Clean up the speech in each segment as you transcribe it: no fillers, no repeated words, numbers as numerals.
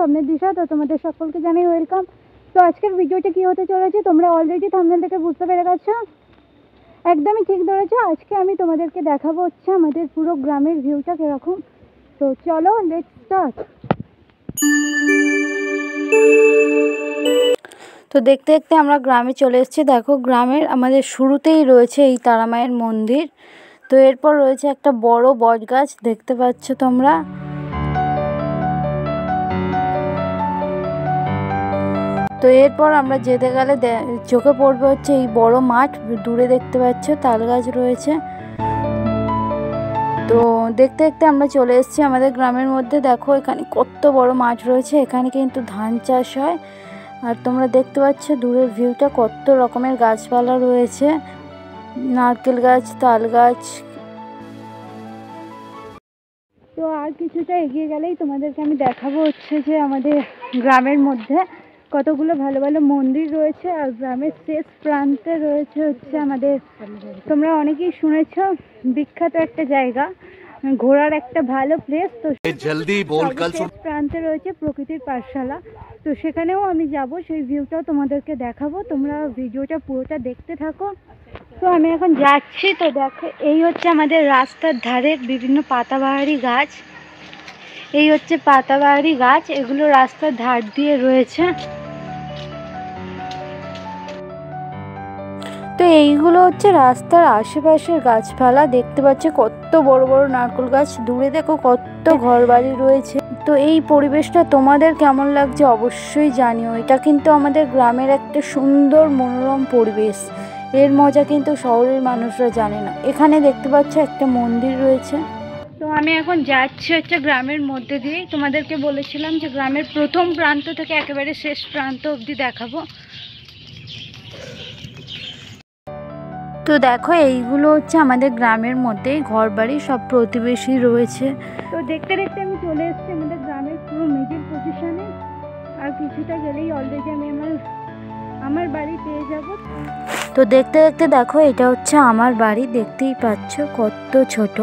স্বপ্নের দিশা। তো তোমাদের সকলকে জানাই ওয়েলকাম। তো আজকের ভিডিওটা কি হতে চলেছে তোমরা অলরেডি থাম্বনেল থেকে বুঝতে পেরে গেছো। একদমই ঠিক ধরেছো। আজকে আমি তোমাদেরকে দেখাবো হচ্ছে আমাদের পুরো গ্রামের ভিউটা কিরকম। তো চলো লেটস স্টার্ট। তো দেখতে দেখতে আমরা গ্রামে চলে এসেছি। দেখো গ্রামের আমাদের শুরুতেই রয়েছে এই তারা মায়ের মন্দির। তো এরপর রয়েছে একটা বড় বট গাছ, দেখতে পাচ্ছ তোমরা। তো এরপর আমরা যেতে গেলে চোখে পড়বে হচ্ছে এই বড় মাঠ, দূরে দেখতে পাচ্ছ তাল গাছ রয়েছে। তো দেখতে দেখতে আমরা চলে এসেছি আমাদের গ্রামের মধ্যে। দেখো এখানে কত বড় মাঠ রয়েছে, এখানে কিন্তু ধান চাষ হয়। আর তোমরা দেখতে পাচ্ছ দূরের ভিউটা, কত রকমের গাছপালা রয়েছে, নারকেল গাছ, তাল গাছ। তো আর কিছুটা এগিয়ে গেলেই তোমাদেরকে আমি দেখাবো হচ্ছে যে আমাদের গ্রামের মধ্যে কতগুলো ভালো ভালো মন্দির রয়েছে। আর গ্রামের শেষ প্রান্তে রয়েছে হচ্ছে আমাদের, তোমরা অনেকেই শুনেছ, বিখ্যাত একটা জায়গা, ঘোরার একটা ভালো প্লেস। তো শেষ প্রান্তে রয়েছে প্রকৃতির পাঠশালা। তো সেখানেও আমি যাব, সেই ভিউটাও তোমাদেরকে দেখাবো। তোমরা ভিডিওটা পুরোটা দেখতে থাকো। তো আমি এখন যাচ্ছি। তো দেখো এই হচ্ছে আমাদের রাস্তার ধারে বিভিন্ন পাতাবাহারি গাছ। এই হচ্ছে পাতাবাহারি গাছ, এগুলো রাস্তার ধার দিয়ে রয়েছে। তো এইগুলো হচ্ছে রাস্তার আশেপাশের গাছপালা। দেখতে পাচ্ছ কত বড় বড় নারকেল গাছ, দূরে দেখো কত ঘরবাড়ি রয়েছে। তো এই পরিবেশটা তোমাদের কেমন লাগছে অবশ্যই জানিও। এটা কিন্তু আমাদের গ্রামের একটা সুন্দর মনোরম পরিবেশ, এর মজা কিন্তু শহরের মানুষরা জানে না। এখানে দেখতে পাচ্ছ একটা মন্দির রয়েছে। তো আমি এখন যাচ্ছি হচ্ছে গ্রামের মধ্যে দিয়েই। তোমাদেরকে বলেছিলাম যে গ্রামের প্রথম প্রান্ত থেকে একেবারে শেষ প্রান্ত অবধি দেখাবো। তো দেখো এইগুলো হচ্ছে আমাদের গ্রামের মধ্যেই ঘর বাড়ি, সব প্রতিবেশী রয়েছে। তো দেখতে দেখতে আমি চলে এসেছি আমাদের গ্রামের পুরো মিডিল পজিশনে। আর কিছুটা গেলেই অলরেডি আমি আমার বাড়ি পেয়ে যাব। তো দেখতে দেখতে দেখো এটা হচ্ছে আমার বাড়ি, দেখতেই পাচ্ছ কত ছোট,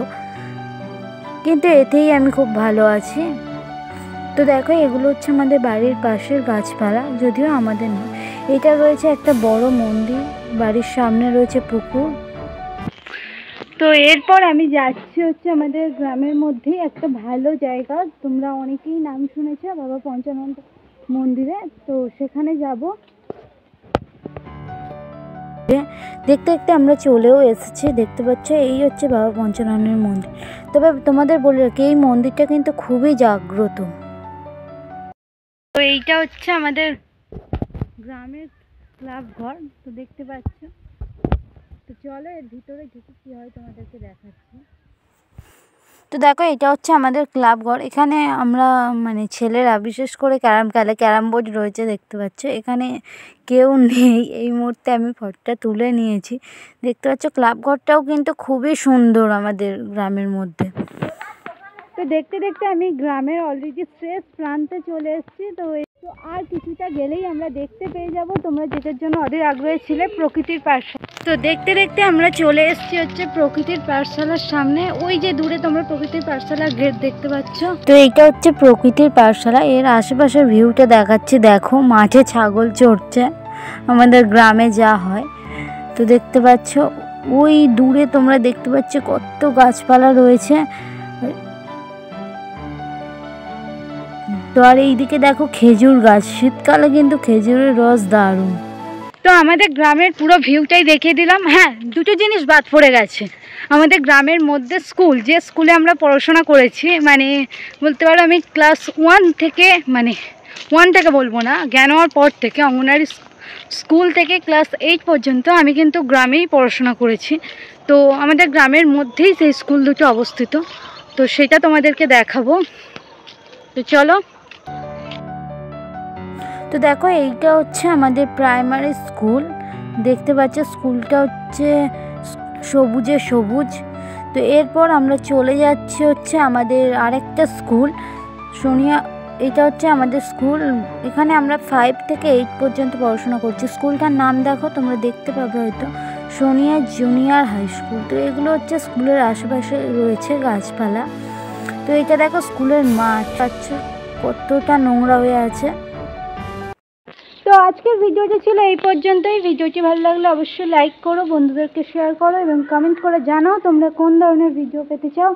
কিন্তু এতেই আমি খুব ভালো আছি। তো দেখো এগুলো হচ্ছে আমাদের বাড়ির পাশের গাছপালা, যদিও আমাদের নয়। এটা রয়েছে একটা বড় মন্দির, বাড়ির সামনে রয়েছে পুকুর। তো এরপর আমি যাচ্ছি হচ্ছে আমাদের গ্রামের মধ্যেই একটা ভালো জায়গা, তোমরা অনেকেই নাম শুনেছো, বাবা পঞ্চানন মন্দিরে। তো সেখানে যাব। দেখতে দেখতে আমরা চলেও এসেছি। দেখতে পাচ্ছ এই হচ্ছে বাবা পঞ্চাননের মন্দির। তবে তোমাদের বলে রাখি এই মন্দিরটা কিন্তু খুবই জাগ্রত। তো এইটা হচ্ছে আমাদের গ্রামের ক্লাব ঘর, তো দেখতে পাচ্ছ। তো চলো এর ভিতরে ঢুকে কি হয় তোমাদেরকে দেখাচ্ছি। তো দেখো এটা হচ্ছে আমাদের ক্লাব ঘর। এখানে আমরা মানে ছেলেরা বিশেষ করে ক্যারাম খেলে, ক্যারাম বোর্ড রয়েছে দেখতে পাচ্ছ। এখানে কেউ নেই এই মুহূর্তে, আমি ফটোটা তুলে নিয়েছি। দেখতে পাচ্ছ ক্লাব ঘরটাও কিন্তু খুবই সুন্দর আমাদের গ্রামের মধ্যে। তো দেখতে দেখতে আমি গ্রামের অলরেডি শেষ প্রান্তে চলে এসেছি। তো আর কিছুটা গেলেই আমরা দেখতে পেয়ে যাব, তোমরা যেটার জন্য অধীর আগ্রহী ছিলে, প্রকৃতির পাঠশালা। তো দেখতে দেখতে আমরা চলে এসেছি হচ্ছে প্রকৃতির পাঠশালার সামনে। ওই যে দূরে তোমরা প্রকৃতির পাঠশালার গেট দেখতে পাচ্ছ। তো এইটা হচ্ছে প্রকৃতির পাঠশালা, এর আশেপাশের ভিউটা দেখাচ্ছি। দেখো মাঠে ছাগল চড়ছে, আমাদের গ্রামে যা হয়। তো দেখতে পাচ্ছ ওই দূরে তোমরা দেখতে পাচ্ছ কত গাছপালা রয়েছে। তো আর এইদিকে দেখো খেজুর গাছ, শীতকালে কিন্তু খেজুরের রস দারুণ। তো আমাদের গ্রামের পুরো ভিউটাই দেখিয়ে দিলাম। হ্যাঁ, দুটো জিনিস বাদ পড়ে গেছে। আমাদের গ্রামের মধ্যে স্কুল, যে স্কুলে আমরা পড়াশোনা করেছি, মানে বলতে পারো আমি ক্লাস 1 থেকে, মানে 1 থেকে বলবো না, জ্ঞান হওয়ার পর থেকে, অঙ্গনওয়াড়ি স্কুল থেকে ক্লাস 8 পর্যন্ত আমি কিন্তু গ্রামেই পড়াশোনা করেছি। তো আমাদের গ্রামের মধ্যেই সেই স্কুল দুটো অবস্থিত। তো সেটা তোমাদেরকে দেখাবো। তো চলো। তো দেখো এইটা হচ্ছে আমাদের প্রাইমারি স্কুল, দেখতে পাচ্ছ স্কুলটা হচ্ছে সবুজে সবুজ। তো এরপর আমরা চলে যাচ্ছি হচ্ছে আমাদের আরেকটা স্কুল, সোনিয়া। এটা হচ্ছে আমাদের স্কুল, এখানে আমরা 5 থেকে 8 পর্যন্ত পড়াশোনা করছি। স্কুলটার নাম দেখো, তোমরা দেখতে পাবে হয়তো, সোনিয়া জুনিয়র হাই স্কুল। তো এগুলো হচ্ছে স্কুলের আশেপাশে রয়েছে গাছপালা। তো এটা দেখো স্কুলের মাঠ, আচ্ছা কতটা নোংরা হয়ে আছে। তো আজকের ভিডিওটা ছিল এই পর্যন্তই। ভিডিওটি ভালো লাগলে অবশ্যই লাইক করো, বন্ধুদেরকে শেয়ার করো এবং কমেন্ট করে জানাও তোমরা কোন ধরনের ভিডিও পেতে চাও।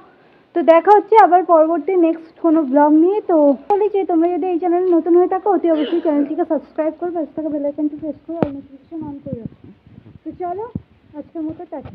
তো দেখা হচ্ছে আবার পরবর্তী নেক্সট কোনো ব্লগ নিয়ে। তো বলি যে তোমরা যদি এই চ্যানেলে নতুন হয়ে থাকো অতি অবশ্যই চ্যানেলটিকে সাবস্ক্রাইব করো, পাশে থাকা বেল আইকনটি প্রেস করে অল নোটিফিকেশন অন করে রাখো। তো চলো আজকের মতো টাটা।